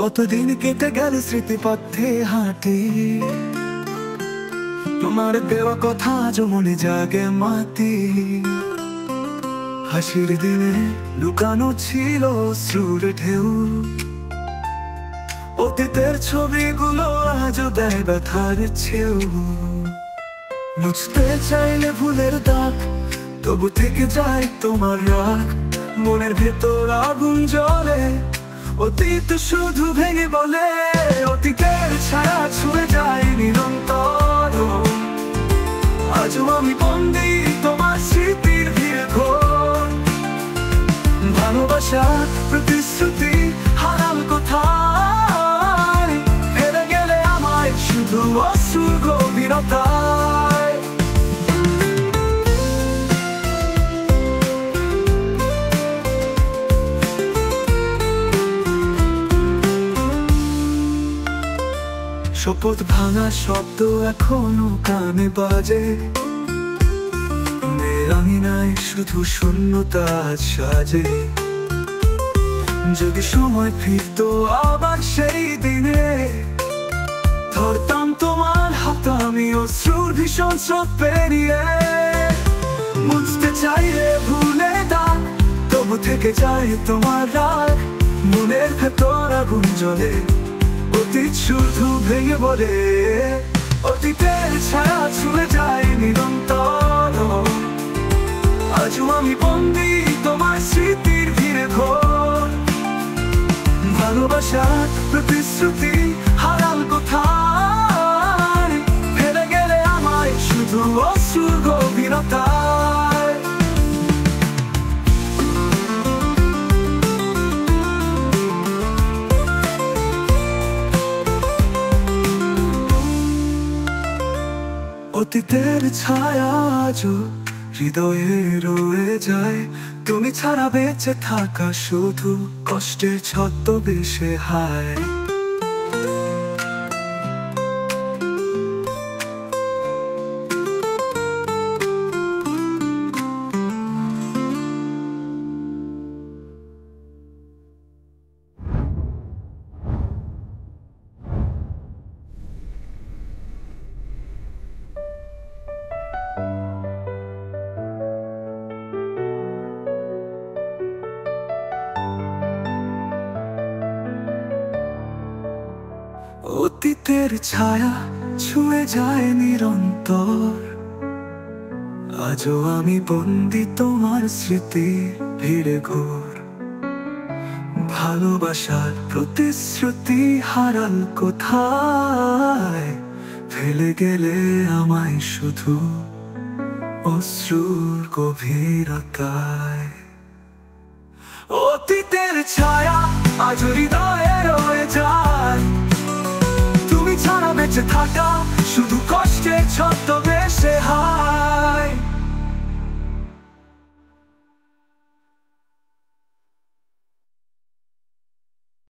কতদিন কেটে গেল স্মৃতিপথে হাঁটি, তোমার দেওয়া কথা আজ মনে জাগে মাতি। হাসির দিনে লুকানো ছিল অশ্রুর ঢেউ, অতীতের ছবিগুলো আজও দেয় ব্যথার ছেউ। মুছতে চাইলে ভুলের দাগ, তবু থেকে যায় তোমার রাগ। মনের ভেতর আগুন জ্বলে, অতীত শুধু ভেঙে বলে। অতীতের ছায়া ছুঁয়ে যায় নিরন্তর, আজও আমি বন্দি তোমার স্মৃতির ভিড়ে ঘোর। ভালোবাসা প্রতিশ্রুতি হারাল কোথায়, ফেলে গেলে আমায় শুধু অশ্রুর গভীরতায়। শপথ ভাঙা শব্দ এখনো কানে বাজে, আমি নাই শুধু শূন্যতা সাজে। যদি সময় ফিরতো আবার সেই দিনে, ধরতাম তোমার হাত আমি অশ্রুর ভীষণ স্রোত পেরিয়ে। মুছতে চাইলে ভুলে দাগ, তবু থেকে যায় তোমার রাগ। মনের ভেতর আগুন জ্বলে, অতীত শুধু ভেঙে বলে। অতীতের ছায়া ছুঁয়ে যায় নিরন্তর, আজও আমি বন্দি তোমার স্মৃতির ভিড়ে ঘোর। ভালোবাসা প্রতিশ্রুতি হারাল কোথায়, ফেলে গেলে আমায় শুধু অশ্রুর গভীরতায়। অতীতের ছায়া আজও হৃদয়ে রয়ে যায়, তুমি ছাড়া বেঁচে থাকা শুধু কষ্টের ছদ্মবেশে হায়। অতীতের ছায়া ছুঁয়ে যায় নিরন্তর, আজও আমি বন্দি তোমার স্মৃতির ভিড়ে ঘোর। ভালোবাসার প্রতিশ্রুতি হারাল কোথায়, ফেলে গেলে আমায় শুধু অশ্রুর গভীরতায়। অতীতের ছায়া আজ হৃদয়ে রয়ে যায়, তুমি ছাড়া বেঁচে থাকা শুধু কষ্টের ছদ্মবেশে হায়।